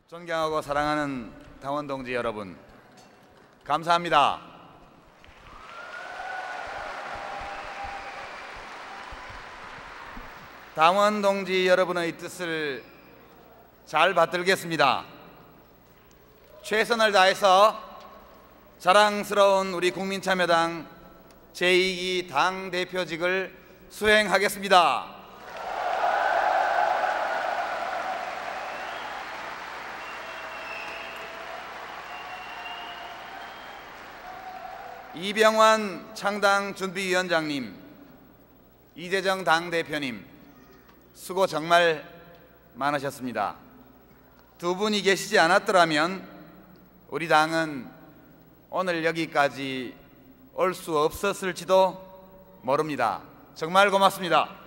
존경하고 사랑하는 당원 동지 여러분, 감사합니다. 당원 동지 여러분의 뜻을 잘 받들겠습니다. 최선을 다해서 자랑스러운 우리 국민참여당 제2기 당대표직을 수행하겠습니다. 이병환 창당준비위원장님, 이재정 당대표님, 수고 정말 많으셨습니다. 두 분이 계시지 않았더라면 우리 당은 오늘 여기까지 올 수 없었을지도 모릅니다. 정말 고맙습니다.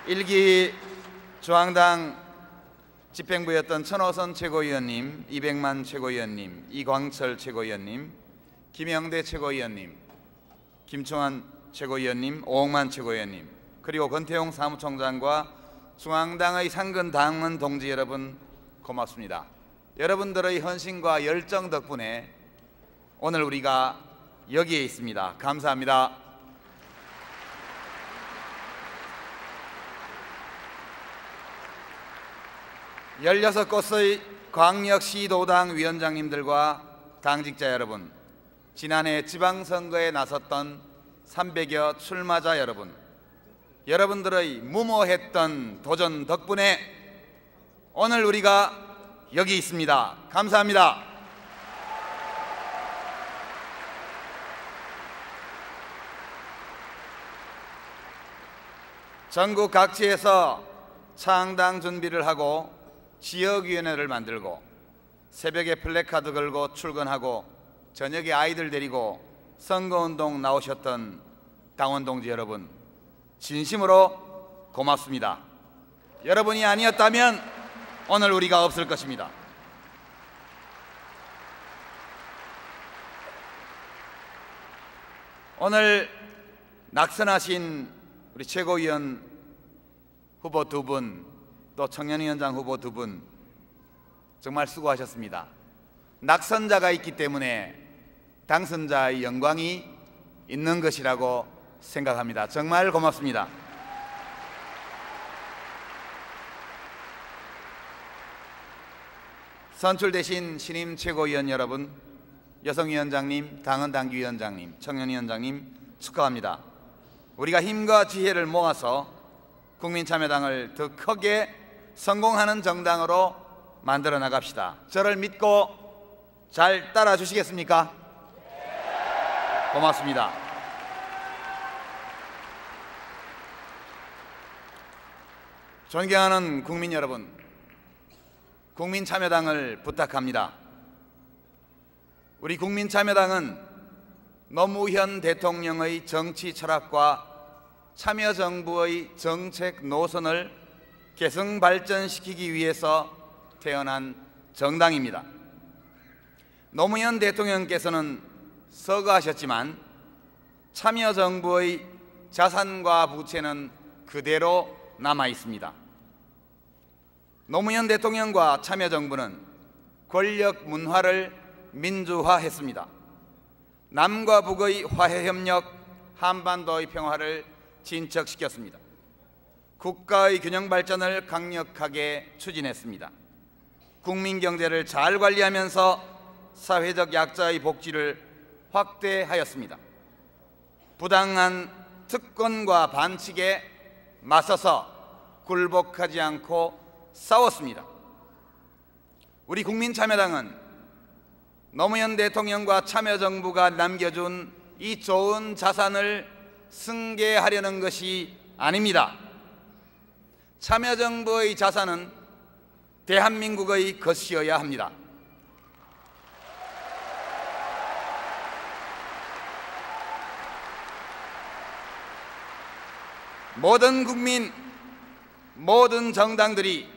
일기 중앙당 집행부였던 천호선 최고위원님, 이백만 최고위원님, 이광철 최고위원님, 김영대 최고위원님, 김총환 최고위원님, 오홍만 최고위원님, 그리고 권태용 사무총장과 중앙당의 상근 당원 동지 여러분, 고맙습니다. 여러분들의 헌신과 열정 덕분에 오늘 우리가 여기에 있습니다. 감사합니다. 16곳의 광역시도당 위원장님들과 당직자 여러분, 지난해 지방선거에 나섰던 300여 출마자 여러분, 여러분들의 무모했던 도전 덕분에 오늘 우리가 여기 있습니다. 감사합니다. 전국 각지에서 창당 준비를 하고 지역위원회를 만들고 새벽에 플래카드 걸고 출근하고 저녁에 아이들 데리고 선거운동 나오셨던 당원 동지 여러분, 진심으로 고맙습니다. 여러분이 아니었다면 오늘 우리가 없을 것입니다. 오늘 낙선하신 우리 최고위원 후보 두 분, 또 청년위원장 후보 두 분 정말 수고하셨습니다. 낙선자가 있기 때문에 당선자의 영광이 있는 것이라고 생각합니다. 정말 고맙습니다. 선출되신 신임 최고위원 여러분, 여성위원장님, 당헌당규위원장님, 청년위원장님 축하합니다. 우리가 힘과 지혜를 모아서 국민참여당을 더 크게 성공하는 정당으로 만들어 나갑시다. 저를 믿고 잘 따라 주시겠습니까? 고맙습니다. 존경하는 국민 여러분, 국민참여당을 부탁합니다. 우리 국민참여당은 노무현 대통령의 정치 철학과 참여정부의 정책 노선을 계승 발전시키기 위해서 태어난 정당입니다. 노무현 대통령께서는 서거하셨지만 참여정부의 자산과 부채는 그대로 남아 있습니다. 노무현 대통령과 참여정부는 권력 문화를 민주화했습니다. 남과 북의 화해협력, 한반도의 평화를 진척시켰습니다. 국가의 균형 발전을 강력하게 추진했습니다. 국민 경제를 잘 관리하면서 사회적 약자의 복지를 확대하였습니다. 부당한 특권과 반칙에 맞서서 굴복하지 않고 싸웠습니다. 우리 국민참여당은 노무현 대통령과 참여정부가 남겨준 이 좋은 자산을 승계하려는 것이 아닙니다. 참여정부의 자산은 대한민국의 것이어야 합니다. 모든 국민, 모든 정당들이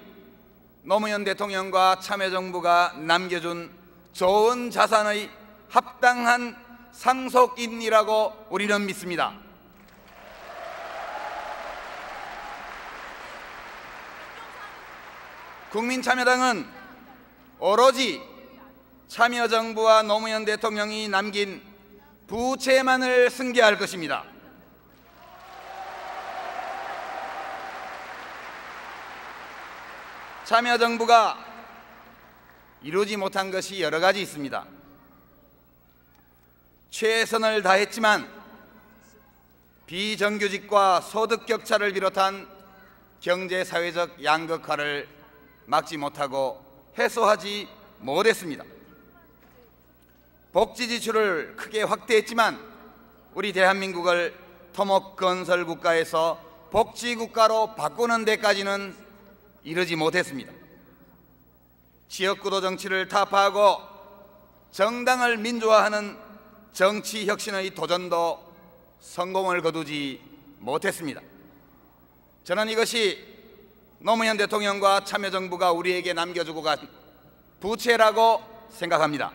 노무현 대통령과 참여정부가 남겨준 좋은 자산의 합당한 상속인이라고 우리는 믿습니다. 국민참여당은 오로지 참여정부와 노무현 대통령이 남긴 부채만을 승계할 것입니다. 참여정부가 이루지 못한 것이 여러 가지 있습니다. 최선을 다했지만 비정규직과 소득 격차를 비롯한 경제 사회적 양극화를 막지 못하고 해소하지 못했습니다. 복지 지출을 크게 확대했지만 우리 대한민국을 토목건설 국가에서 복지 국가로 바꾸는 데까지는 이르지 못했습니다. 지역구도 정치를 타파하고 정당을 민주화하는 정치 혁신의 도전도 성공을 거두지 못했습니다. 저는 이것이 노무현 대통령과 참여정부가 우리에게 남겨주고 간 부채라고 생각합니다.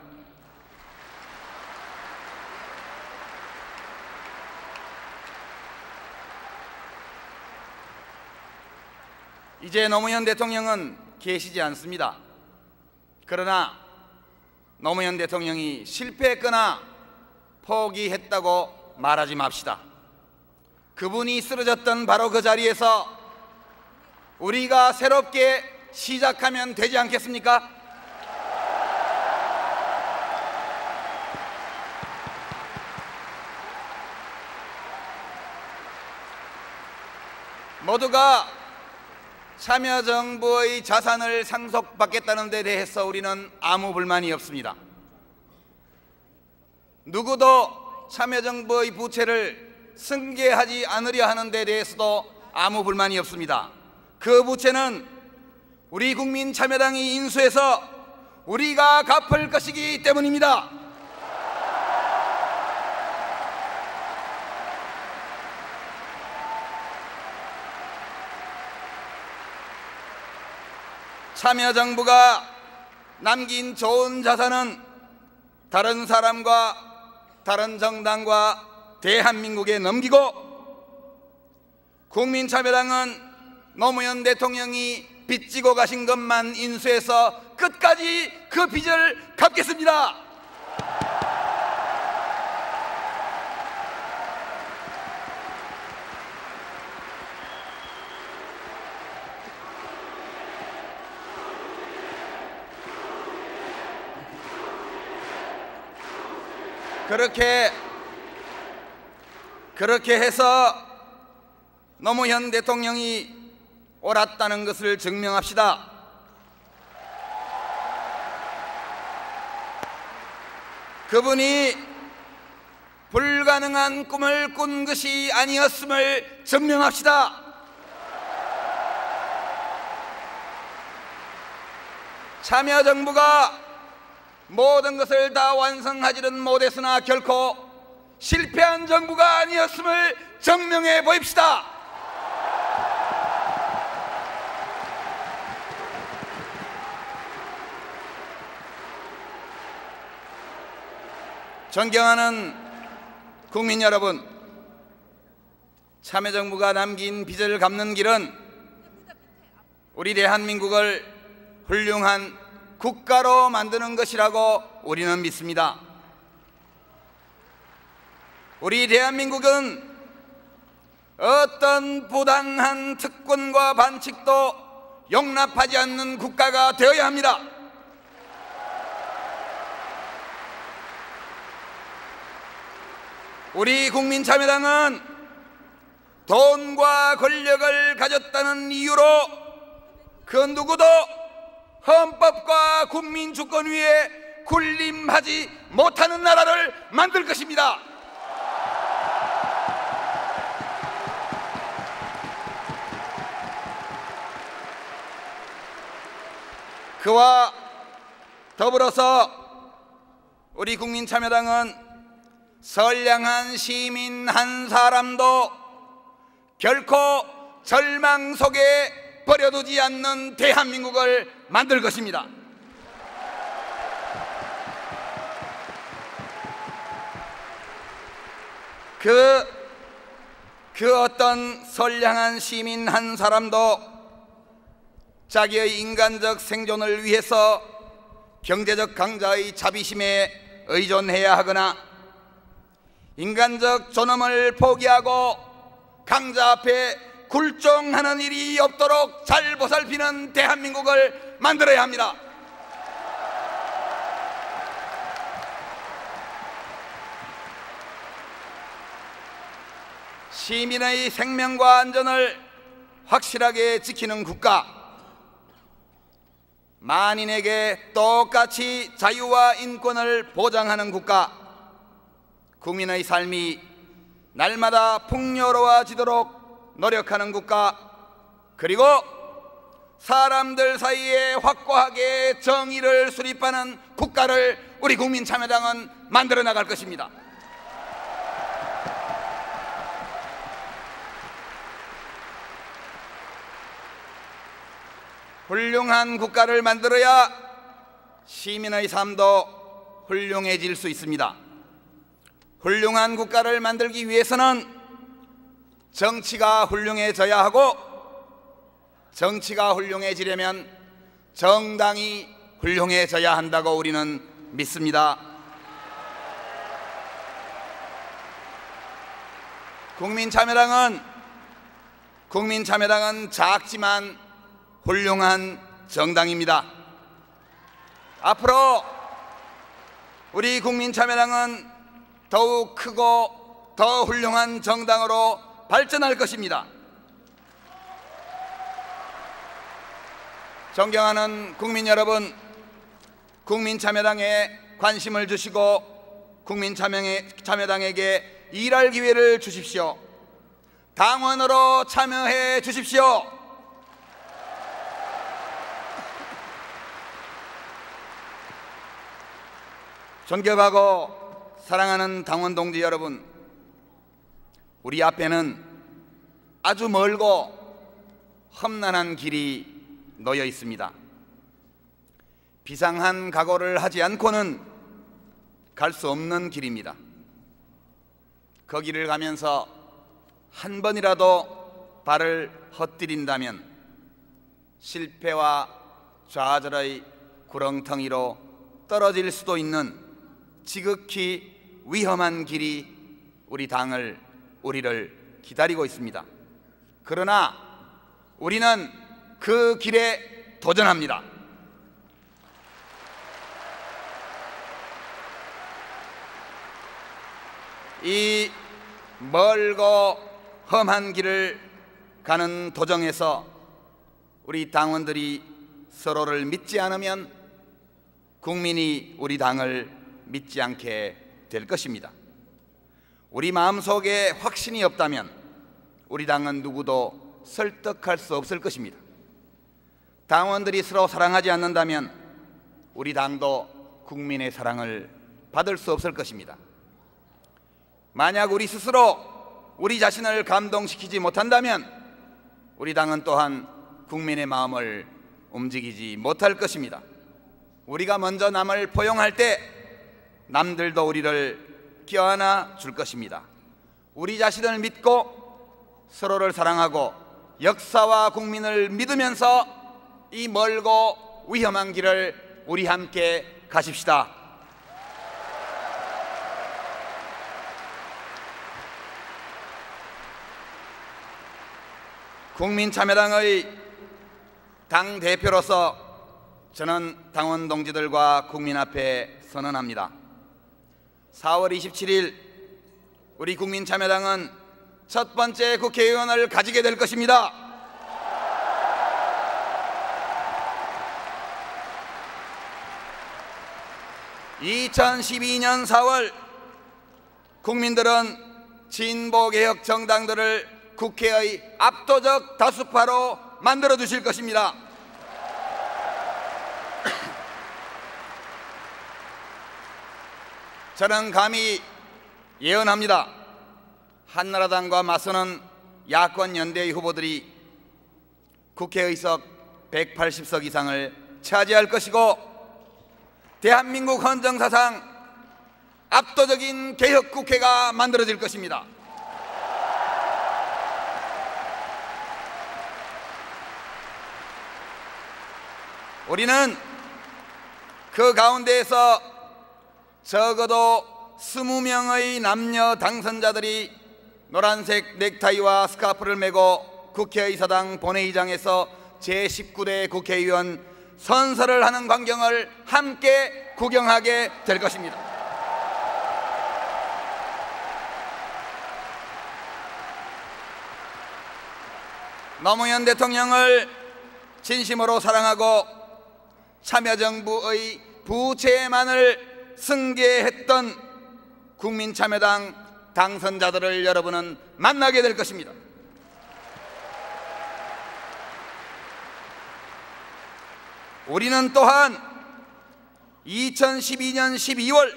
이제 노무현 대통령은 계시지 않습니다. 그러나 노무현 대통령이 실패했거나 포기했다고 말하지 맙시다. 그분이 쓰러졌던 바로 그 자리에서 우리가 새롭게 시작하면 되지 않겠습니까? 모두가 참여정부의 자산을 상속받겠다는 데 대해서 우리는 아무 불만이 없습니다. 누구도 참여정부의 부채를 승계하지 않으려 하는 데 대해서도 아무 불만이 없습니다. 그 부채는 우리 국민 참여당이 인수해서 우리가 갚을 것이기 때문입니다. 참여정부가 남긴 좋은 자산은 다른 사람과 다른 정당과 대한민국에 넘기고, 국민참여당은 노무현 대통령이 빚지고 가신 것만 인수해서 끝까지 그 빚을 갚겠습니다. 그렇게 해서 노무현 대통령이 옳았다는 것을 증명합시다. 그분이 불가능한 꿈을 꾼 것이 아니었음을 증명합시다. 참여정부가 모든 것을 다 완성하지는 못했으나 결코 실패한 정부가 아니었음을 증명해 보입시다. 존경하는 국민 여러분, 참여정부가 남긴 빚을 갚는 길은 우리 대한민국을 훌륭한 국가로 만드는 것이라고 우리는 믿습니다. 우리 대한민국은 어떤 부당한 특권과 반칙도 용납하지 않는 국가가 되어야 합니다. 우리 국민참여당은 돈과 권력을 가졌다는 이유로 그 누구도 헌법과 국민주권 위에 군림하지 못하는 나라를 만들 것입니다. 그와 더불어서 우리 국민참여당은 선량한 시민 한 사람도 결코 절망 속에 버려두지 않는 대한민국을 만들 것입니다. 그 어떤 선량한 시민 한 사람도 자기의 인간적 생존을 위해서 경제적 강자의 자비심에 의존해야 하거나 인간적 존엄을 포기하고 강자 앞에 굴종하는 일이 없도록 잘 보살피는 대한민국을 만들어야 합니다. 시민의 생명과 안전을 확실하게 지키는 국가, 만인에게 똑같이 자유와 인권을 보장하는 국가, 국민의 삶이 날마다 풍요로워지도록 노력하는 국가, 그리고 사람들 사이에 확고하게 정의를 수립하는 국가를 우리 국민참여당은 만들어 나갈 것입니다. 훌륭한 국가를 만들어야 시민의 삶도 훌륭해질 수 있습니다. 훌륭한 국가를 만들기 위해서는 정치가 훌륭해져야 하고, 정치가 훌륭해지려면 정당이 훌륭해져야 한다고 우리는 믿습니다. 국민참여당은 작지만 훌륭한 정당입니다. 앞으로 우리 국민참여당은 더욱 크고 더 훌륭한 정당으로 발전할 것입니다. 존경하는 국민 여러분, 국민참여당에 관심을 주시고 국민참여당에게 일할 기회를 주십시오. 당원으로 참여해 주십시오. 존경하고 사랑하는 당원 동지 여러분, 우리 앞에는 아주 멀고 험난한 길이 놓여 있습니다. 비상한 각오를 하지 않고는 갈 수 없는 길입니다. 그 길을 가면서 한 번이라도 발을 헛디딘다면 실패와 좌절의 구렁텅이로 떨어질 수도 있는 지극히 위험한 길이 우리를 기다리고 있습니다. 그러나 우리는 그 길에 도전합니다. 이 멀고 험한 길을 가는 도정에서 우리 당원들이 서로를 믿지 않으면 국민이 우리 당을 믿지 않게 될 것입니다. 우리 마음속에 확신이 없다면 우리 당은 누구도 설득할 수 없을 것입니다. 당원들이 서로 사랑하지 않는다면 우리 당도 국민의 사랑을 받을 수 없을 것입니다. 만약 우리 스스로 우리 자신을 감동시키지 못한다면 우리 당은 또한 국민의 마음을 움직이지 못할 것입니다. 우리가 먼저 남을 포용할 때 남들도 우리를 껴안아 줄 것입니다. 우리 자신을 믿고 서로를 사랑하고 역사와 국민을 믿으면서 이 멀고 위험한 길을 우리 함께 가십시다. 국민참여당의 당대표로서 저는 당원 동지들과 국민 앞에 선언합니다. 4월 27일 우리 국민참여당은 첫 번째 국회의원을 가지게 될 것입니다. (2012년 4월) 국민들은 진보개혁 정당들을 국회의 압도적 다수파로 만들어 주실 것입니다. 저는 감히 예언합니다. 한나라당과 맞서는 야권 연대의 후보들이 국회의석 180석 이상을 차지할 것이고 대한민국 헌정사상 압도적인 개혁국회가 만들어질 것입니다. 우리는 그 가운데에서 적어도 20명의 남녀 당선자들이 노란색 넥타이와 스카프를 메고 국회의사당 본회의장에서 제19대 국회의원 선서를 하는 광경을 함께 구경하게 될 것입니다. 노무현 대통령을 진심으로 사랑하고 참여정부의 부채만을 승계했던 국민참여당 당선자들을 여러분은 만나게 될 것입니다. 우리는 또한 2012년 12월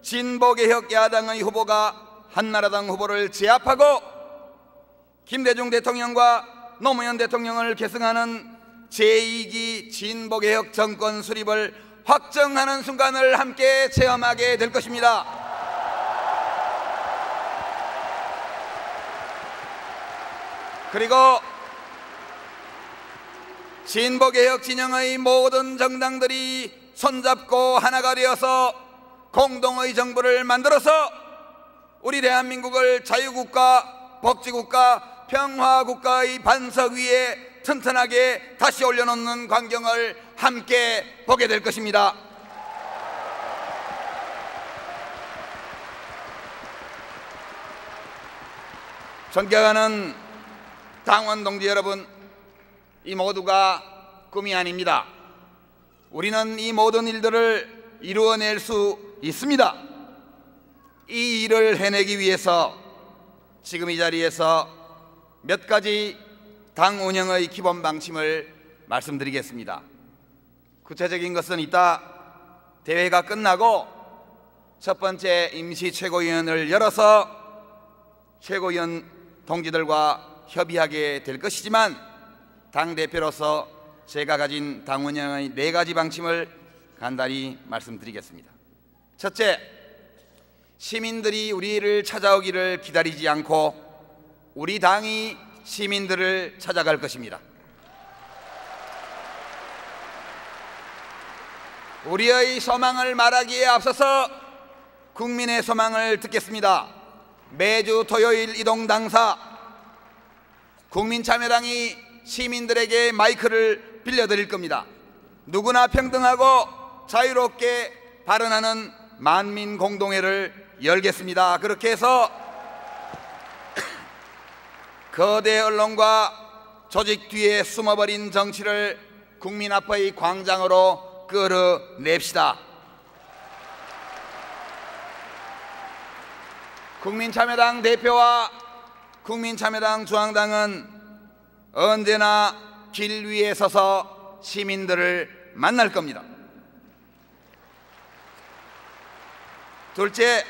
진보개혁 야당의 후보가 한나라당 후보를 제압하고 김대중 대통령과 노무현 대통령을 계승하는 제2기 진보개혁 정권 수립을 확정하는 순간을 함께 체험하게 될 것입니다. 그리고 진보개혁 진영의 모든 정당들이 손잡고 하나가 되어서 공동의 정부를 만들어서 우리 대한민국을 자유국가, 법치국가, 평화국가의 반석 위에 튼튼하게 다시 올려놓는 광경을 함께 보게 될 것입니다. 존경하는 당원 동지 여러분, 이 모두가 꿈이 아닙니다. 우리는 이 모든 일들을 이루어낼 수 있습니다. 이 일을 해내기 위해서 지금 이 자리에서 몇 가지 당 운영의 기본 방침을 말씀드리겠습니다. 구체적인 것은 이따 대회가 끝나고 첫 번째 임시 최고위원을 열어서 최고위원 동지들과 협의하게 될 것이지만 당대표로서 제가 가진 당 운영의 4가지 방침을 간단히 말씀드리겠습니다. 첫째, 시민들이 우리를 찾아오기를 기다리지 않고 우리 당이 시민들을 찾아갈 것입니다. 우리의 소망을 말하기에 앞서서 국민의 소망을 듣겠습니다. 매주 토요일 이동 당사 국민참여당이 시민들에게 마이크를 빌려드릴 겁니다. 누구나 평등하고 자유롭게 발언하는 만민공동회를 열겠습니다. 그렇게 해서 거대 언론과 조직 뒤에 숨어버린 정치를 국민 앞의 광장으로 끌어냅시다. 국민참여당 대표와 국민참여당 중앙당은 언제나 길 위에 서서 시민들을 만날 겁니다. 둘째,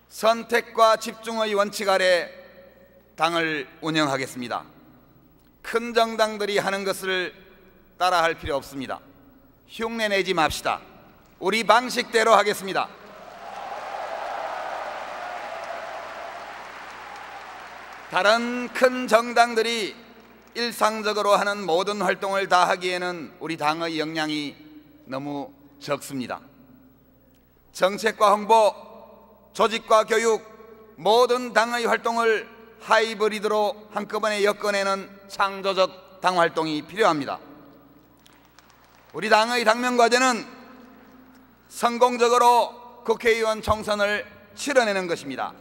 선택과 집중의 원칙 아래 당을 운영하겠습니다. 큰 정당들이 하는 것을 따라할 필요 없습니다. 흉내내지 맙시다. 우리 방식대로 하겠습니다. 다른 큰 정당들이 일상적으로 하는 모든 활동을 다 하기에는 우리 당의 역량이 너무 적습니다. 정책과 홍보, 조직과 교육, 모든 당의 활동을 하이브리드로 한꺼번에 엮어내는 창조적 당 활동이 필요합니다. 우리 당의 당면 과제는 성공적으로 국회의원 총선을 치러내는 것입니다.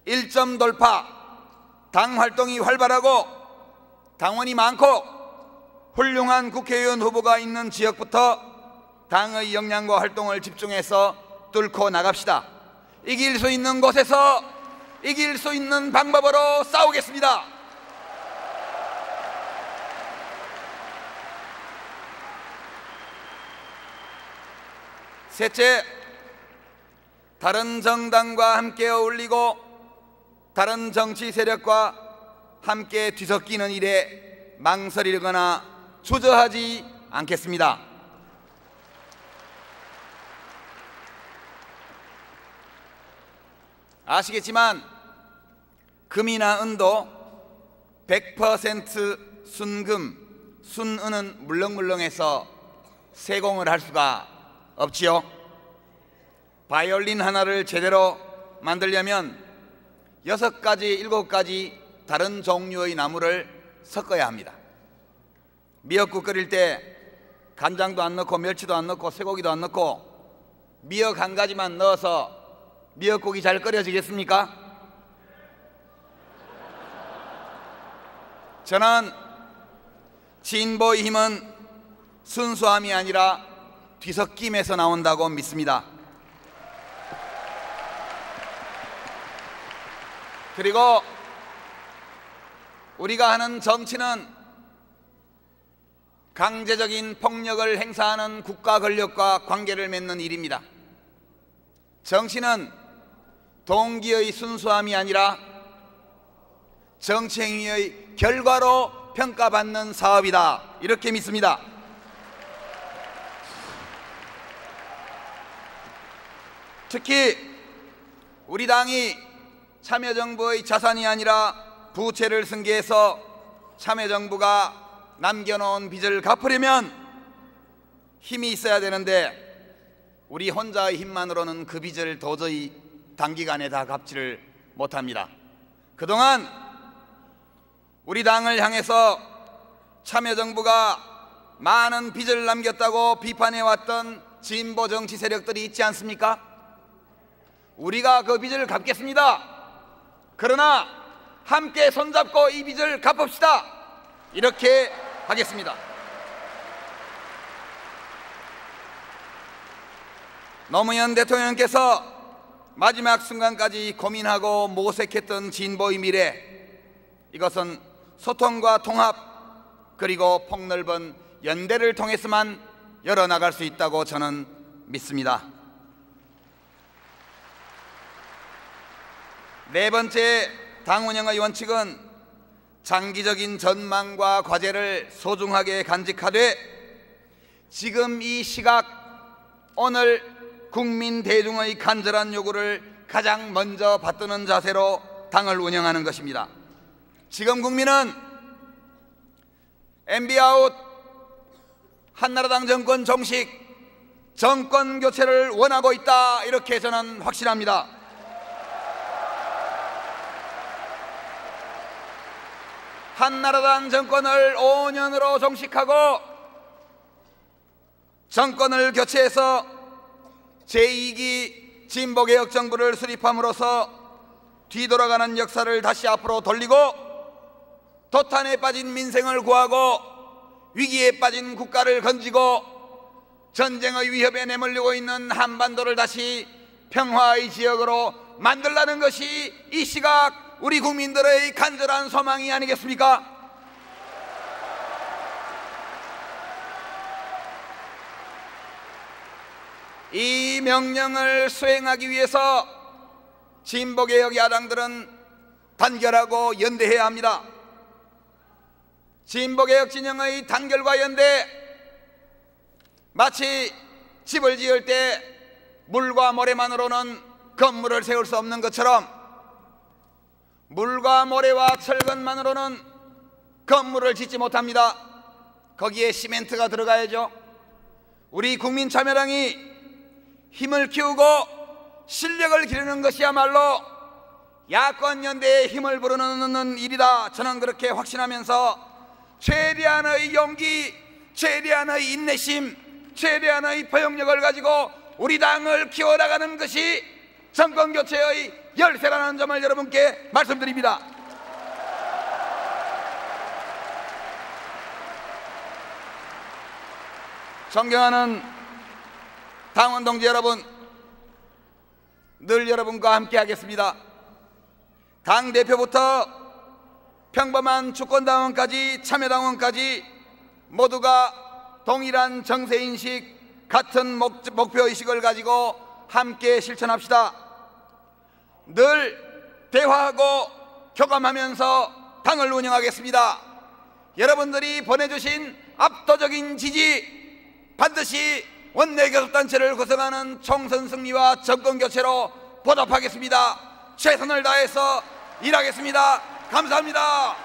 1점 돌파, 당 활동이 활발하고 당원이 많고 훌륭한 국회의원 후보가 있는 지역부터 당의 역량과 활동을 집중해서 뚫고 나갑시다. 이길 수 있는 곳에서 이길 수 있는 방법으로 싸우겠습니다. 셋째, 다른 정당과 함께 어울리고 다른 정치 세력과 함께 뒤섞이는 일에 망설이거나 주저하지 않겠습니다. 아시겠지만 금이나 은도 100% 순금, 순은은 물렁물렁해서 세공을 할 수가 없지요. 바이올린 하나를 제대로 만들려면 6가지, 7가지 다른 종류의 나무를 섞어야 합니다. 미역국 끓일 때 간장도 안 넣고 멸치도 안 넣고 쇠고기도 안 넣고 미역 한 가지만 넣어서 미역국이 잘 끓여지겠습니까? 저는 진보의 힘은 순수함이 아니라 뒤섞임에서 나온다고 믿습니다. 그리고 우리가 하는 정치는 강제적인 폭력을 행사하는 국가 권력과 관계를 맺는 일입니다. 정치는 동기의 순수함이 아니라 정치 행위의 결과로 평가받는 사업이다, 이렇게 믿습니다. 특히 우리 당이 참여정부의 자산이 아니라 부채를 승계해서 참여정부가 남겨놓은 빚을 갚으려면 힘이 있어야 되는데 우리 혼자의 힘만으로는 그 빚을 도저히 단기간에 다 갚지를 못합니다. 그동안 우리 당을 향해서 참여정부가 많은 빚을 남겼다고 비판해왔던 진보 정치 세력들이 있지 않습니까? 우리가 그 빚을 갚겠습니다. 그러나 함께 손잡고 이 빚을 갚읍시다, 이렇게 하겠습니다. 노무현 대통령께서 마지막 순간까지 고민하고 모색했던 진보의 미래, 이것은 소통과 통합 그리고 폭넓은 연대를 통해서만 열어나갈 수 있다고 저는 믿습니다. 네 번째 당 운영의 원칙은 장기적인 전망과 과제를 소중하게 간직하되 지금 이 시각 오늘 국민 대중의 간절한 요구를 가장 먼저 받드는 자세로 당을 운영하는 것입니다. 지금 국민은 MB 아웃, 한나라당 정권 종식, 정권 교체를 원하고 있다, 이렇게 저는 확신합니다. 한나라당 정권을 5년으로 종식하고 정권을 교체해서 제2기 진보개혁정부를 수립함으로써 뒤돌아가는 역사를 다시 앞으로 돌리고 도탄에 빠진 민생을 구하고 위기에 빠진 국가를 건지고 전쟁의 위협에 내몰리고 있는 한반도를 다시 평화의 지역으로 만들라는 것이 이 시각 우리 국민들의 간절한 소망이 아니겠습니까? 이 명령을 수행하기 위해서 진보개혁 야당들은 단결하고 연대해야 합니다. 진보개혁 진영의 단결과 연대, 마치 집을 지을 때 물과 모래만으로는 건물을 세울 수 없는 것처럼 물과 모래와 철근만으로는 건물을 짓지 못합니다. 거기에 시멘트가 들어가야죠. 우리 국민참여당이 힘을 키우고 실력을 기르는 것이야말로 야권연대의 힘을 부르는 일이다, 저는 그렇게 확신하면서 최대한의 용기, 최대한의 인내심, 최대한의 포용력을 가지고 우리 당을 키워나가는 것이 정권교체의 열쇠라는 점을 여러분께 말씀드립니다. 존경하는 당원 동지 여러분, 늘 여러분과 함께 하겠습니다. 당대표부터 평범한 주권당원까지 참여당원까지 모두가 동일한 정세인식, 같은 목표의식을 가지고 함께 실천합시다. 늘 대화하고 교감하면서 당을 운영하겠습니다. 여러분들이 보내주신 압도적인 지지, 반드시 원내교섭단체를 구성하는 총선 승리와 정권교체로 보답하겠습니다. 최선을 다해서 일하겠습니다. 감사합니다.